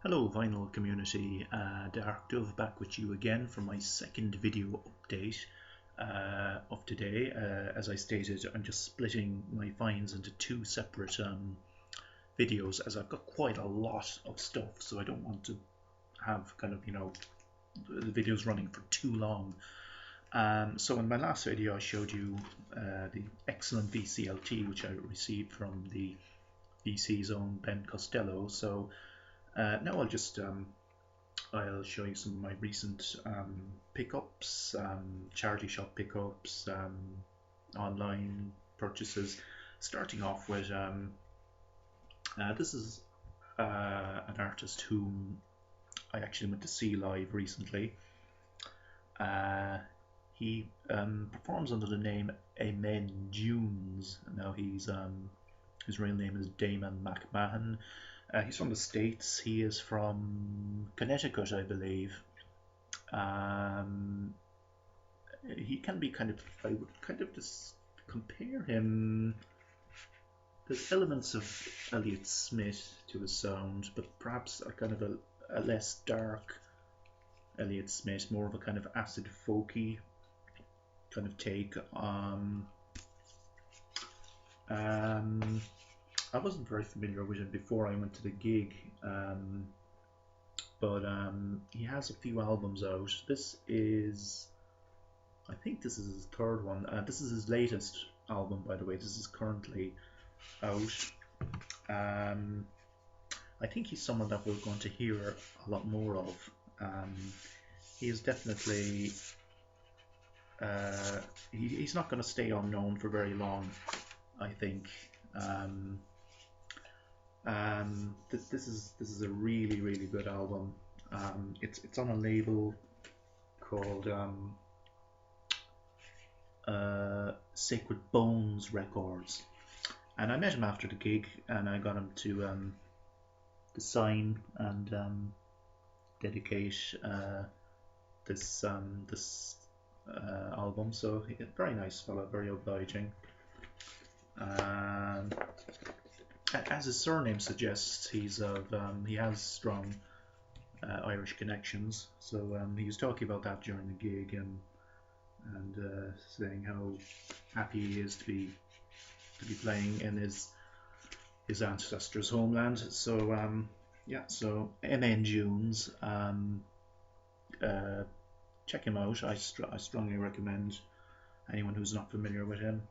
Hello vinyl community, Dark Dove back with you again for my second video update of today. As I stated, I'm just splitting my finds into two separate videos as I've got quite a lot of stuff, so I don't want to have the videos running for too long. So in my last video I showed you the excellent VCLT which I received from the VC's own Ben Costello. So now I'll show you some of my recent pickups, charity shop pickups, online purchases. Starting off with this is an artist whom I actually went to see live recently. He performs under the name Amen Dunes. Now his real name is Damon McMahon. He's from the States. He is from Connecticut, I believe. He can be I would just compare him. There's elements of Elliot Smith to his sound, but perhaps a less dark Elliot Smith, more of a kind of acid folky kind of take. I wasn't very familiar with him before I went to the gig, but he has a few albums out. I think this is his third one. This is his latest album, by the way. This is currently out. I think he's someone that we're going to hear a lot more of. He is definitely he's not going to stay unknown for very long, I think. This is a really good album. It's on a label called Sacred Bones Records, and I met him after the gig, and I got him to sign and dedicate this album. So very nice fellow, very obliging. As his surname suggests, he has strong Irish connections. So he was talking about that during the gig and saying how happy he is to be playing in his ancestors' homeland. So yeah, so MN Dunes, check him out. I strongly recommend anyone who's not familiar with him.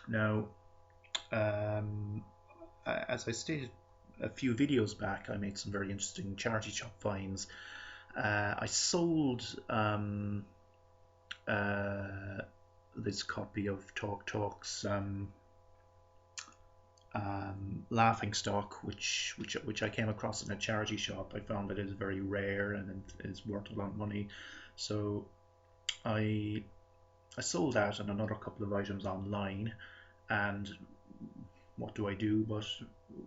Now, as I stated a few videos back, I made some very interesting charity shop finds. I sold this copy of Talk's Laughing Stock, which I came across in a charity shop. I found that it is very rare and it is worth a lot of money, so I sold that and another couple of items online. And what do I do but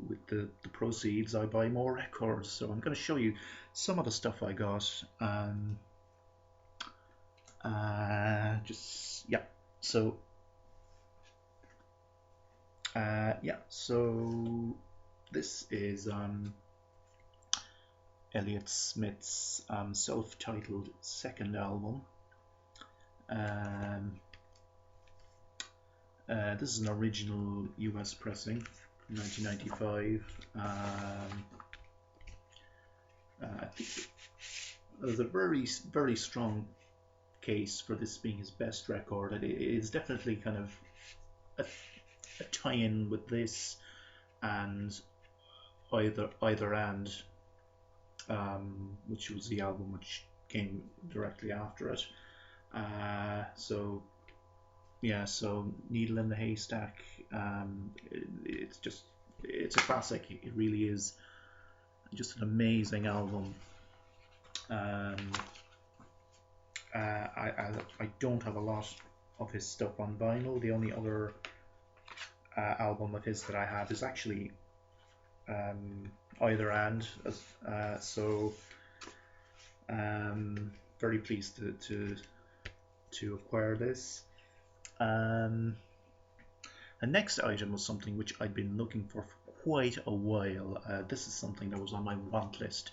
with the proceeds I buy more records. So I'm going to show you some of the stuff I got. So this is Elliot Smith's self-titled second album. This is an original US pressing from 1995. I think there's a very strong case for this being his best record. It is definitely kind of a tie-in with this and either and, which was the album which came directly after it. So yeah, so Needle in the Haystack, it's a classic. It really is just an amazing album. I don't have a lot of his stuff on vinyl. The only other album of his that I have is actually Either And. So very pleased to acquire this. The next item was something which I'd been looking for quite a while. This is something that was on my want list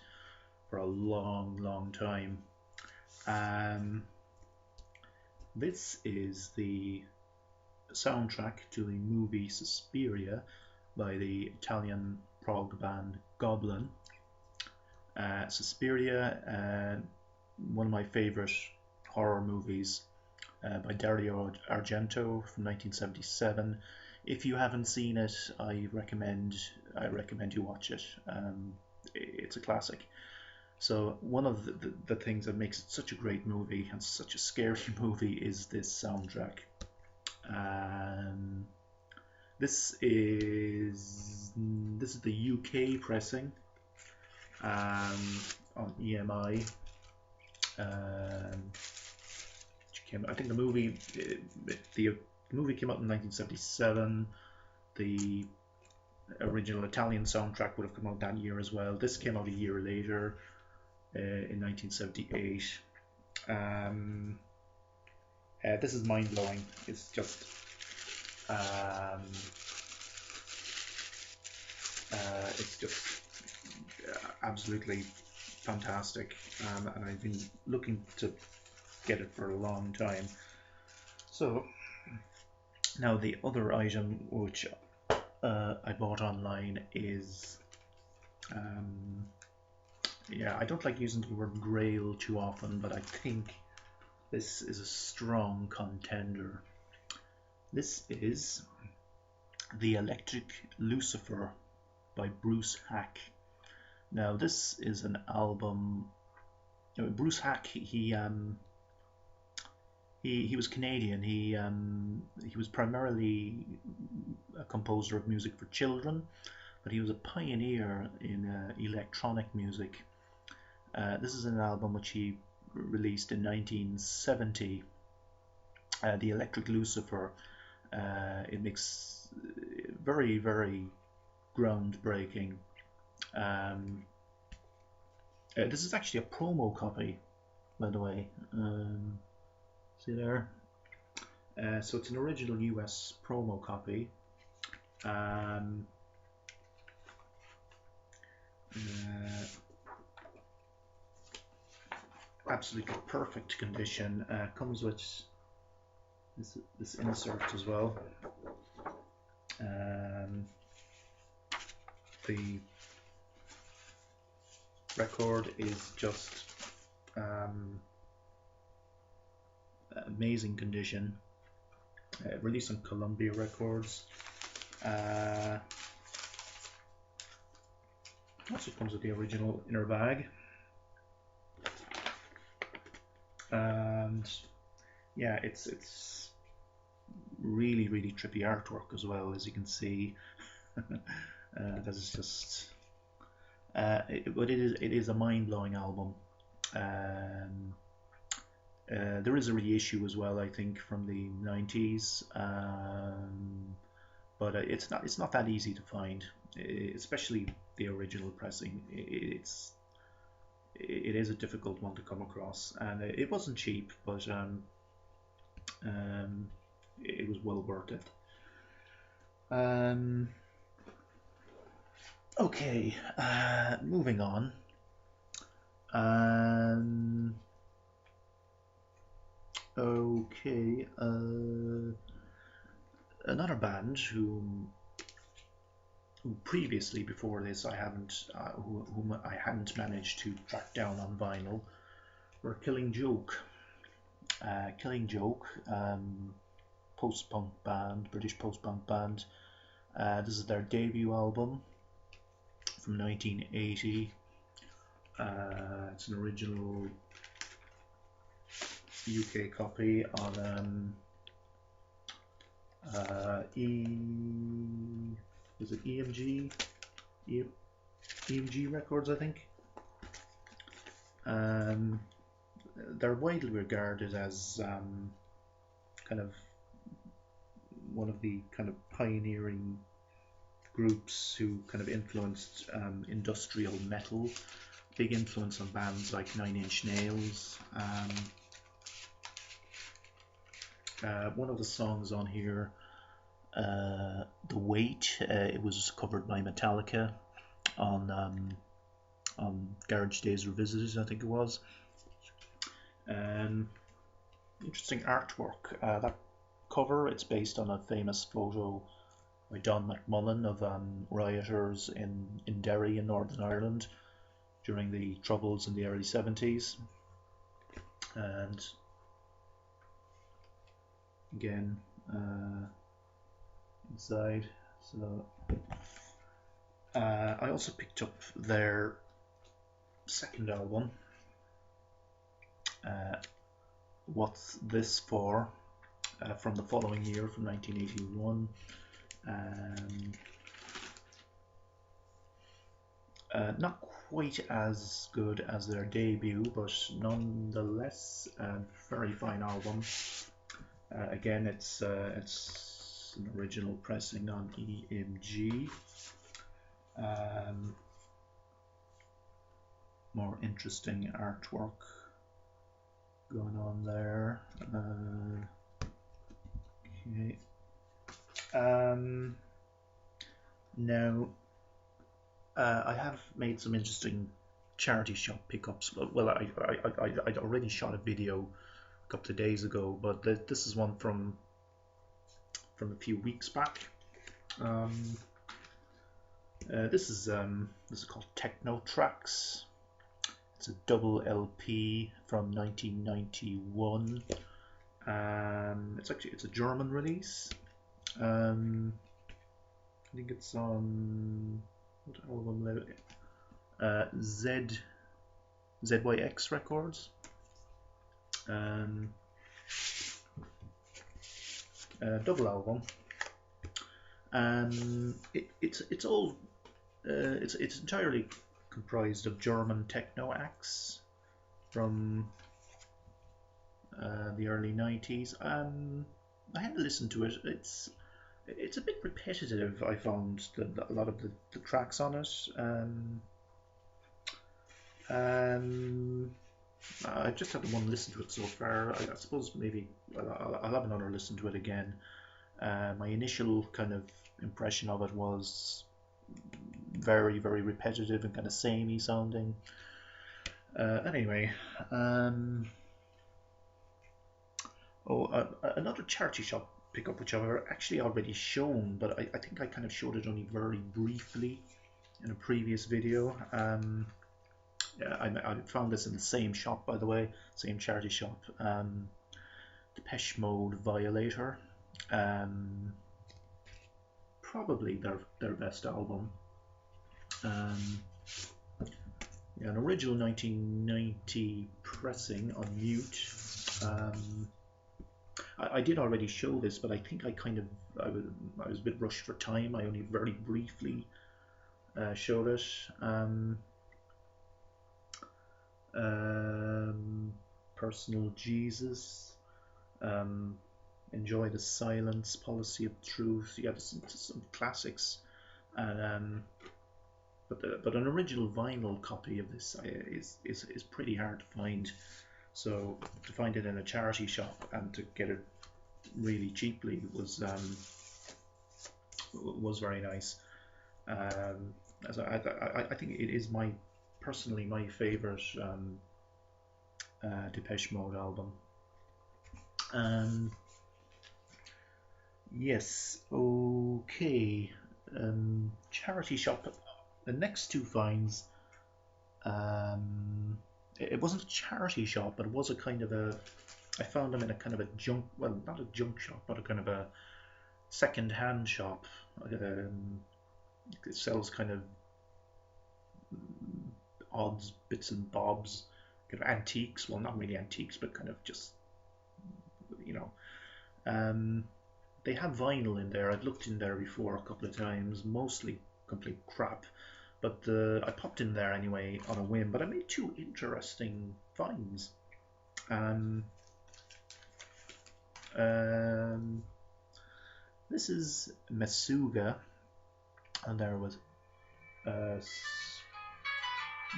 for a long time. This is the soundtrack to the movie Suspiria by the Italian prog band Goblin. Suspiria, one of my favorite horror movies by Dario Argento from 1977. If you haven't seen it, I recommend you watch it. It's a classic. So one of the things that makes it such a great movie and such a scary movie is this soundtrack. This is the UK pressing on EMI. I think the movie came out in 1977. The original Italian soundtrack would have come out that year as well. This came out a year later, in 1978. This is mind-blowing. It's just absolutely fantastic, and I've been looking to get it for a long time. So now the other item which I bought online is I don't like using the word grail too often, but I think this is a strong contender. This is the Electric Lucifer by Haack. Now this is an album. Bruce Haack, he was Canadian. He was primarily a composer of music for children, but he was a pioneer in electronic music. This is an album which he released in 1970. The Electric Lucifer. It makes very groundbreaking. This is actually a promo copy, by the way. See there? So it's an original US promo copy. Absolutely perfect condition. Comes with this insert as well. The record is just amazing condition. Released on Columbia Records. Also comes with the original inner bag. And yeah, it's really trippy artwork as well, as you can see. That is just but it is a mind-blowing album. There is a reissue as well, I think, from the 90s, but it's not that easy to find, especially the original pressing. It is a difficult one to come across, and it wasn't cheap, but it was well worth it. Okay, moving on. Okay, another band whom previously, before this, whom I hadn't managed to track down on vinyl, were Killing Joke. Killing Joke, post-punk band, British post-punk band. This is their debut album from 1980. It's an original UK copy on was it EMG? EMG Records, I think. They're widely regarded as kind of one of the kind of pioneering groups who kind of influenced industrial metal. Big influence on bands like Nine Inch Nails. One of the songs on here The Weight. It was covered by Metallica on Garage Days Revisited, I think it was. Interesting artwork. That cover, it's based on a famous photo by Don McMullen of rioters in Derry in Northern Ireland during the Troubles in the early 70s. And again, inside, so I also picked up their second album, What's This For, from the following year, from 1981. Not quite as good as their debut, but nonetheless a very fine album. Again, it's an original pressing on EMG. More interesting artwork going on there. Okay. Now, I have made some interesting charity shop pickups. Well, I'd already shot a video a couple of days ago, but this is one from a few weeks back. This is called Techno TRS. It's a double LP from 1991. It's a German release. I think it's on what album? ZYX Records. Double album. It's all it's entirely comprised of German techno acts from the early 90s. I had to listen to it. It's a bit repetitive, I found, a lot of the tracks on it. I just had one listen to it so far. I suppose maybe I'll have another listen to it again. My initial kind of impression of it was very, very repetitive and kind of samey sounding. Anyway, another charity shop pickup which I've actually already shown, but I think I kind of showed it only very briefly in a previous video. I found this in the same shop, by the way, same charity shop. Depeche Mode, Violator. Probably their best album. Yeah, an original 1990 pressing on mute. I did already show this, but I think I was a bit rushed for time. I only very briefly showed it. Personal Jesus. Enjoy the Silence, Policy of Truth. Yeah, some classics, and but an original vinyl copy of this is pretty hard to find. So to find it in a charity shop and to get it really cheaply was very nice. As I think it is personally my favorite Depeche Mode album. Yes, okay. Charity shop. The next two finds. It wasn't a charity shop, but it was a kind of a. I found them in a kind of a junk. Well, not a junk shop, but a kind of a second-hand shop. It sells kind of odds, bits and bobs, kind of antiques. Well, not really antiques, but kind of just, you know. They have vinyl in there. I've looked in there before a couple of times, mostly complete crap. But I popped in there anyway on a whim. But I made two interesting finds. This is Meshugah, and there was a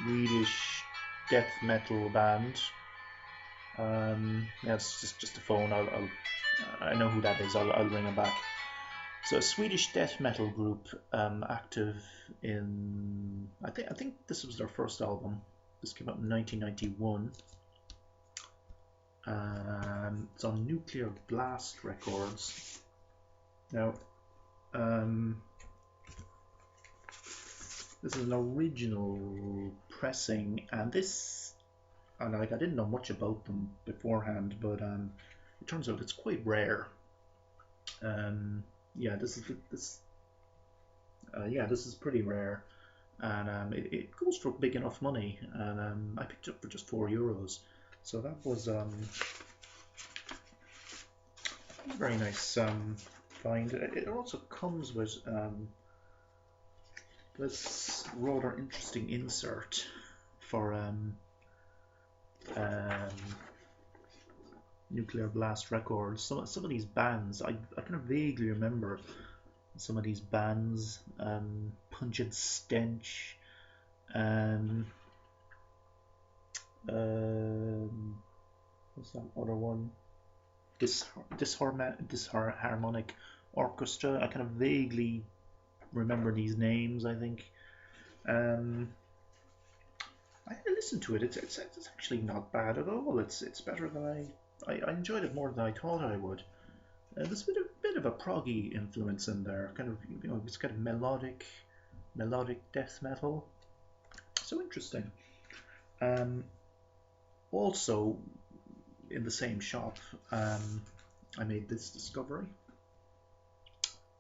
Swedish death metal band. Yeah, it's just a phone. I know who that is. I'll ring him back. So a Swedish death metal group, active in I think this was their first album. This came out in 1991. It's on Nuclear Blast Records. Now, this is an original pressing, and like I didn't know much about them beforehand, but it turns out it's quite rare. Yeah, this is pretty rare, and it goes for big enough money, and I picked it up for just €4, so that was a very nice find. It also comes with this rather interesting insert for Nuclear Blast Records. Some of these bands, I kind of vaguely remember some of these bands. Pungent Stench, what's that other one? Disharmonic Orchestra. I kind of vaguely remember these names, I think. I listened to it. It's actually not bad at all. It's better than I enjoyed it more than I thought I would. There's a bit of a proggy influence in there, kind of, you know, it's kind of melodic death metal. So interesting. Also, in the same shop, I made this discovery.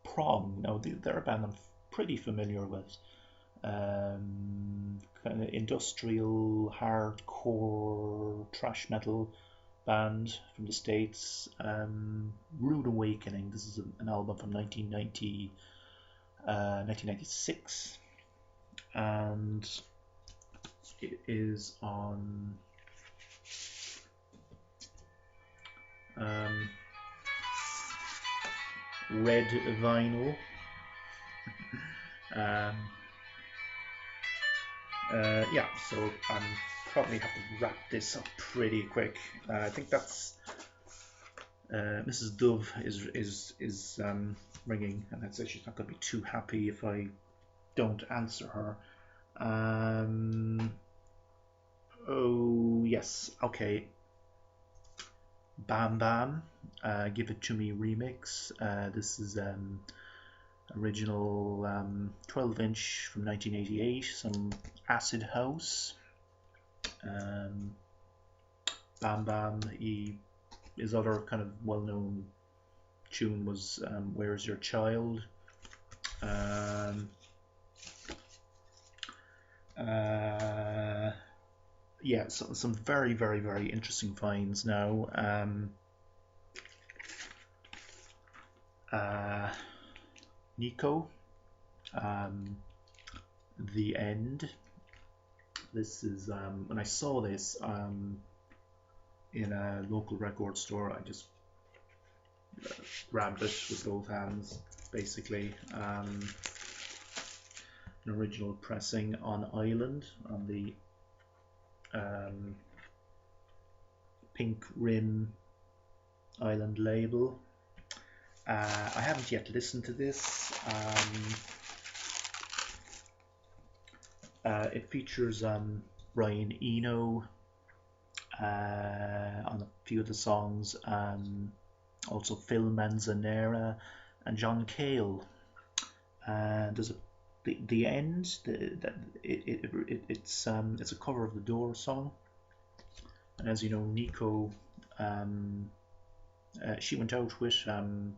Prong. Now they're a band I'm pretty familiar with. Kind of industrial, hardcore, thrash metal band from the States. Rude Awakening. This is an album from 1996, and it is on red vinyl. Yeah, so probably have to wrap this up pretty quick. I think that's Mrs. Dove is ringing, and I'd say she's not going to be too happy if I don't answer her. Oh yes, okay. Bam Bam, Give It To Me remix. This is original 12-inch from 1988, some acid house. Bam Bam, his other kind of well-known tune was Where's Your Child? Yeah, so some very, very, very interesting finds now. Nico, The End. This is when I saw this in a local record store, I just grabbed it with both hands, basically. An original pressing on Island on the pink rim Island label. I haven't yet listened to this. It features Brian Eno on a few of the songs, also Phil Manzanera and John Cale. There's the end. It's a cover of the Doors song, and as you know, Nico, she went out with,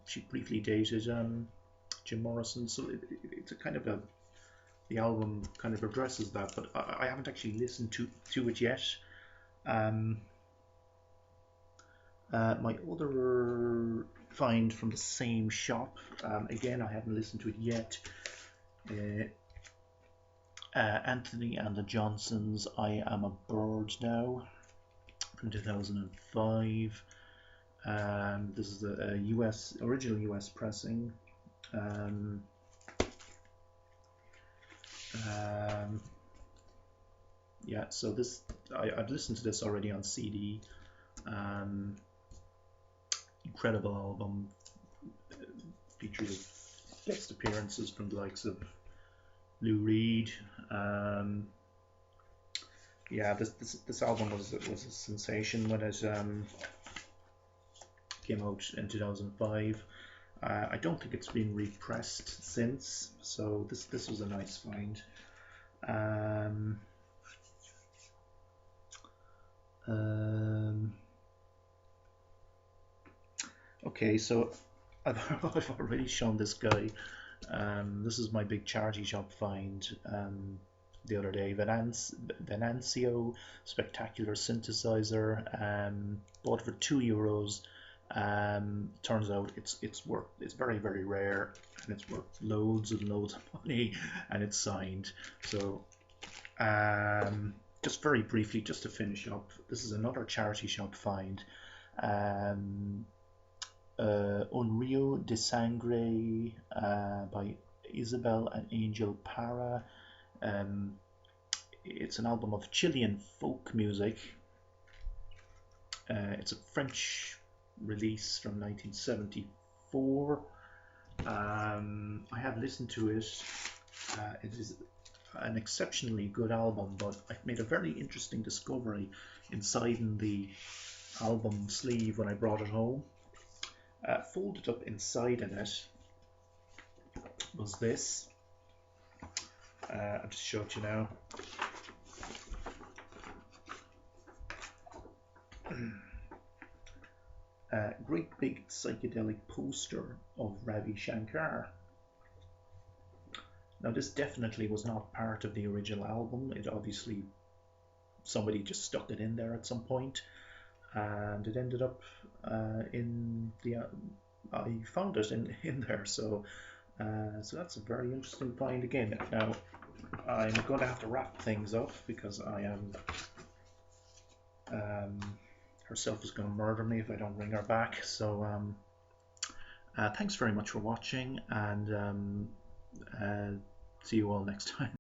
she briefly dated Jim Morrison, so it's a kind of the album kind of addresses that, but I haven't actually listened to it yet. My other find from the same shop, again I haven't listened to it yet. Anthony and the Johnsons, I Am a Bird Now, from 2005. This is a original US pressing. Yeah, so this I've listened to this already on CD. Incredible album, features guest appearances from the likes of Lou Reed. Yeah, this album was a sensation when it came out in 2005. I don't think it's been repressed since, so this was a nice find. Okay, so I've already shown this guy. This is my big charity shop find the other day. Venancio Spectacular Synthesizer. Bought it for €2. Turns out it's very rare, and it's worth loads and loads of money, and it's signed. So just very briefly, just to finish up, this is another charity shop find. Un Rio de Sangre by Isabel and Angel Para. It's an album of Chilean folk music. It's a French release from 1974. I have listened to it. It is an exceptionally good album, but I've made a very interesting discovery inside in the album sleeve when I brought it home. Folded up inside in it was this. I'll just show it you now. Great big psychedelic poster of Ravi Shankar. Now this definitely was not part of the original album. It obviously, somebody just stuck it in there at some point, and it ended up in the I found it in there, so that's a very interesting find again. Now I'm going to have to wrap things up because I am herself is going to murder me if I don't ring her back. So thanks very much for watching, and see you all next time.